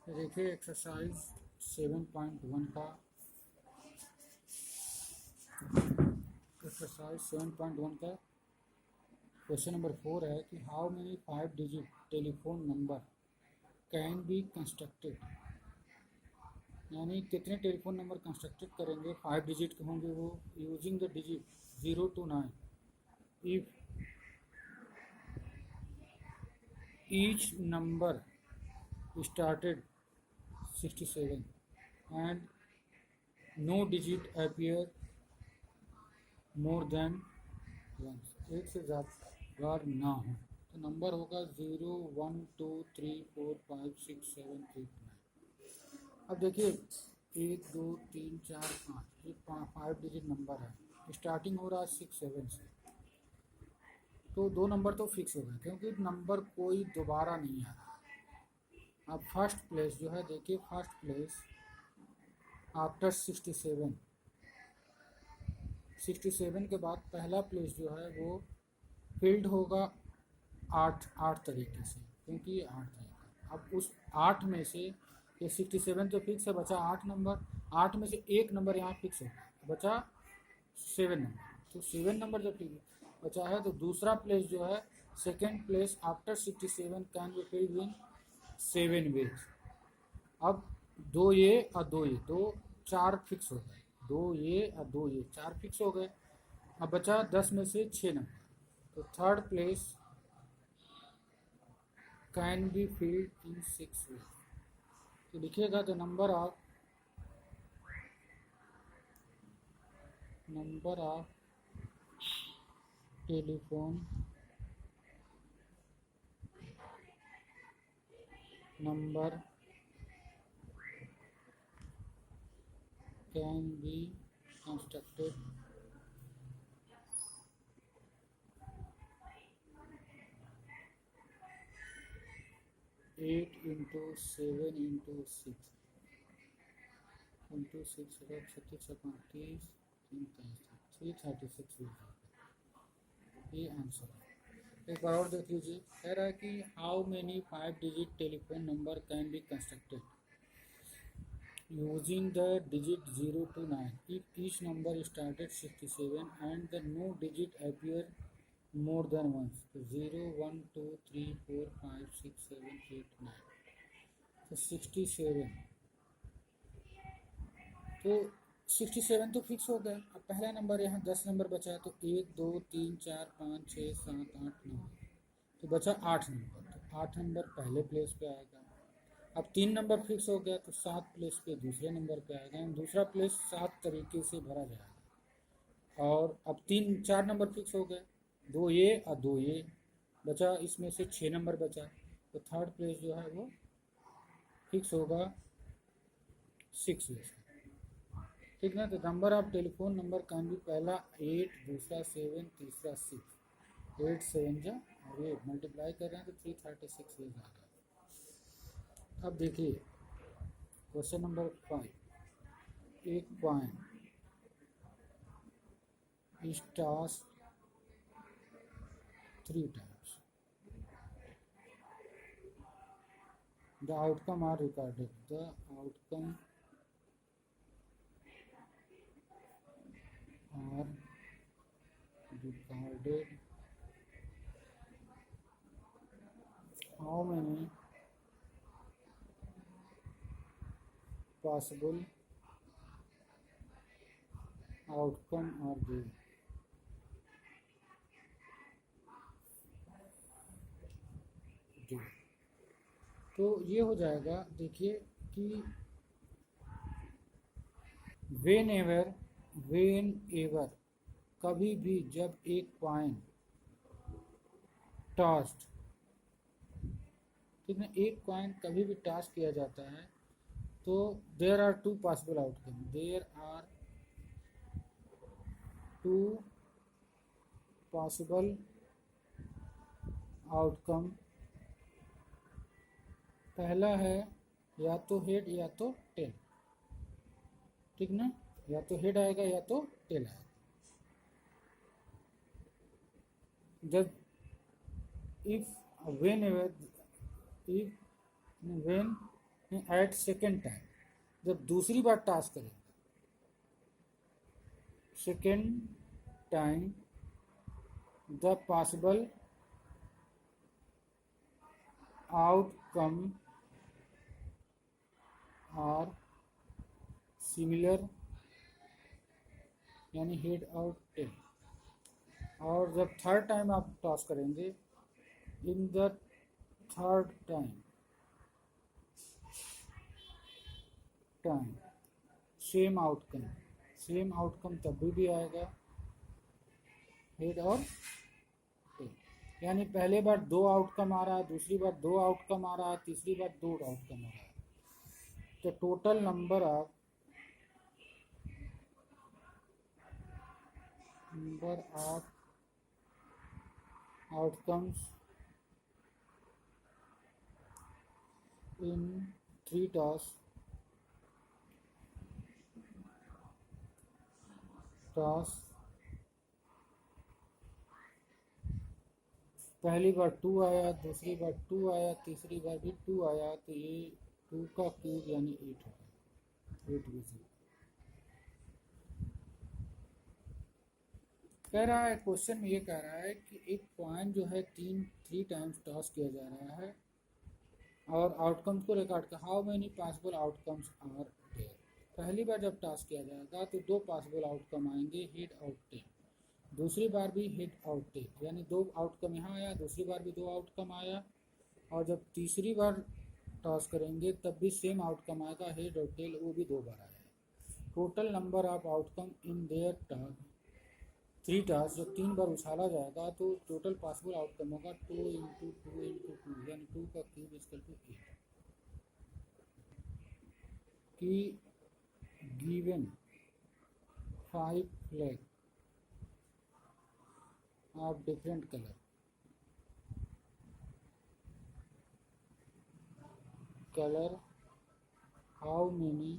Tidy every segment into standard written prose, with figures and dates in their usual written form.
तो देखिए एक्सरसाइज 7.1 का क्वेश्चन नंबर 4 है कि how many 5 digit telephone number can be constructed, यानी कितने टेलीफोन नंबर कंस्ट्रक्टेड करेंगे 5 डिजिट के होंगे वो, using the digit 0 to 9 if each number started 67 and no digit appear more than once, एक से ज़्यादा बार ना हो तो नंबर होगा 0 1 2 3 4 5 6 7 8 9। अब देखिए 1 2 3 4 5 ये 5 डिजिट नंबर है, स्टार्टिंग हो रहा है 6 7 से, तो दो नंबर तो फिक्स हो गए क्योंकि नंबर कोई दोबारा नहीं आ रहा। अब फर्स्ट प्लेस जो है देखिए, फर्स्ट प्लेस आफ्टर 67 के बाद पहला प्लेस जो है वो फील्ड होगा 8 तरीके से, क्योंकि ये 8 तरीका। अब उस 8 में से ये 67 तो फिक्स है, बचा 8 नंबर, 8 में से एक नंबर यहाँ फिक्स है, बचा 7 नंबर। तो 7 नंबर जब बचा है तो दूसरा प्लेस जो है second place after 67 can be filled in 7 ways. अब दो ये और दो ये, दो 4 फिक्स हो गए, दो ये और दो ये 4 फिक्स हो गए। अब बचा 10 में से 6 नंबर, तो third place can be filled in 6 ways. तो लिखिएगा the number of telephone number can be constructed eight into 7 into 6 into 6 36 35 336 ये आंसर है। एक बार और देख लीजिए, कह रहा है कि how many 5 digit telephone number can be constructed using the digit 0 to 9 if each number started 67 and the no digit appear more than once, तो 0 1 2 3 4 5 6 7 8 9, तो 67, तो 67 तो फिक्स हो गया। अब पहला नंबर यहाँ 10 नंबर बचा, तो 1 2 3 4 5 6 7 8 9, तो बचा 8 नंबर, तो 8 नंबर पहले प्लेस पे आएगा। अब 3 नंबर फिक्स हो गया तो 7 प्लेस पे दूसरे नंबर पे आएगा, दूसरा प्लेस 7 तरीके से भरा जाएगा। और अब 4 नंबर फिक्स हो गए, दो ये और दो ये बचा, इसमें से 6 नंबर बचा, तो थर्ड प्लेस जो है वो फिक्स होगा 6 में से, ठीक ना। तो number of telephone number can भी, पहला 8, दूसरा 7, तीसरा 6, 8 7 जा और ये मल्टीप्लाई कर रहे हैं तो 336 ये आ गया। अब देखिए क्वेश्चन नंबर 5, एक coin is toss 3 times, the outcome are recorded, the outcome are recorded, how many possible outcome are there। तो ये हो जाएगा, देखिए कि वेन एवर कभी भी जब एक कॉइन टॉस्ड, ठीक है, एक कॉइन कभी भी टॉस किया जाता है तो there are 2 possible outcome, there are 2 possible outcome. पहला है या तो हेड या तो टेल, ठीक ना, या तो हेड आएगा या तो टेल आएगा। जब if whenever if when at second time, जब दूसरी बार टास्क करेंगे, second time the possible outcome are similar, यानी हेड और टेल। और जब थर्ड टाइम आप टॉस करेंगे, in the third time same outcome तब भी आएगा, हेड और टेल। यानी पहले बार 2 आउटकम आ रहा है, दूसरी बार 2 आउटकम आ रहा है, तीसरी बार 2 आउटकम आ रहा है। तो total number of outcomes in 3 toss पहली बार 2 आया, दूसरी बार 2 आया, तीसरी बार भी 2 आया, तो ये 2 का क्यूब यानी 8 होगा, 8 विजिट। कह रहा है क्वेश्चन में, ये कह रहा है कि एक पॉइंट जो है 3 टाइम्स टॉस किया जा रहा है और आउटकम्स को रिकॉर्ड कर, how many possible outcomes are there. पहली बार जब टॉस किया जाएगा तो 2 पॉसिबल आउटकम आएंगे, हेड और टेल। दूसरी बार भी हेड और टेल, यानी 2 आउटकम यहाँ आया, दूसरी बार भी 2 आउटकम आया। और जब तीसरी बार टॉस करेंगे तब भी सेम आउटकम आएगा, हेड और टेल, वो भी 2 बार आया। Total number of outcome in their 3 toss, जब 3 बार उछाला जाएगा तो टोटल पॉसिबल आउटकम होगा 2 × 2 × 2, यानी 2 का क्यूब इक्वल टू 8। कि given 5 flag of different colour, how many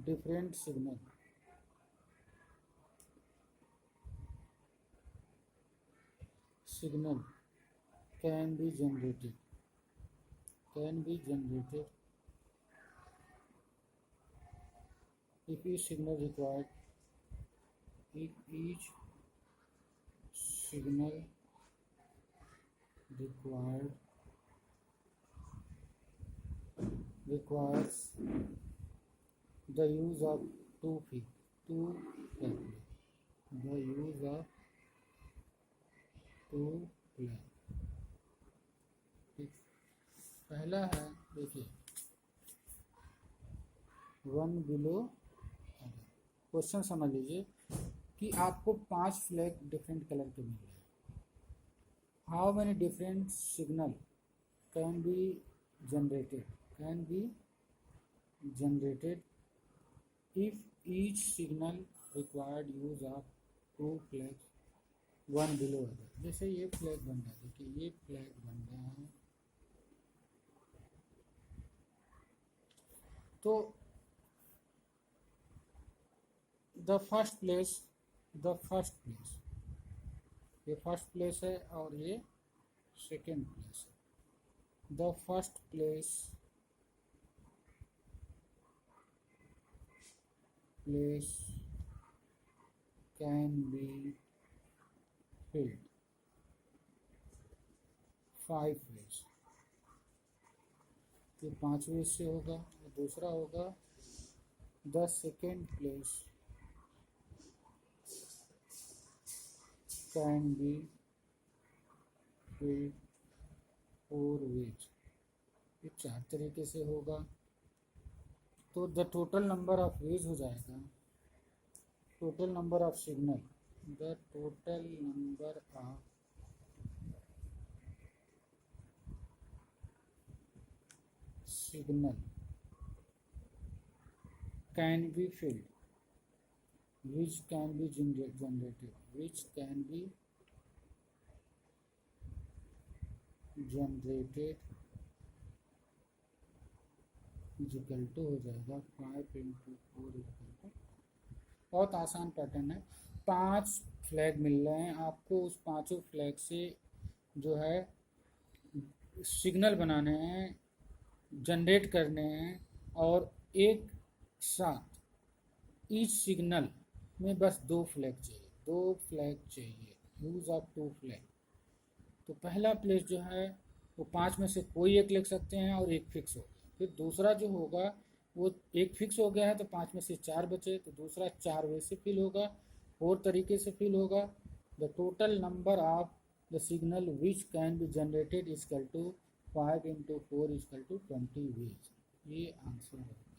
different signal can be generated if each signal required requires the use of 2 flag, the use of 2 flag। ठीक, पहला है, देखिए 1 below. Question समझ लीजिए कि आपको 5 फ्लैग डिफरेंट कलर के मिल रहे हैं। How many different signal can B generated if each signal required use of 2 flags, 1 below other। जैसे ये फ्लैग बन रहा है, देखिए ये फ्लैग बन रहा है, तो द फर्स्ट प्लेस, ये फर्स्ट प्लेस है और ये सेकेंड प्लेस है। The first place can be filled 5 ways, ये 5 ways से होगा। और दूसरा होगा the second place can be filled 4 ways, ये 4 तरीके से होगा। तो the total number of ways हो जाएगा, total number of signal, the total number of signal can be filled which can be generated equal to हो जाएगा 5 × 4 इक्वल टू। बहुत आसान पैटर्न है, 5 फ्लैग मिल रहे हैं आपको, उस 5 फ्लैग से जो है सिग्नल बनाने हैं, जनरेट करने हैं, और एक साथ ईच सिग्नल में बस 2 फ्लैग चाहिए, 2 फ्लैग चाहिए, यूज़ ऑफ 2 फ्लैग। तो पहला प्लेस जो है वो 5 में से कोई एक लिख सकते हैं और एक फिक्स हो गया। फिर दूसरा जो होगा वो एक फिक्स हो गया है तो 5 में से 4 बचे, तो दूसरा 4 वैसे फिल होगा, 4 तरीके से फिल होगा। The total number of the signal which can be generated equal to 5 × 4 = 20 ways. ये आंसर है।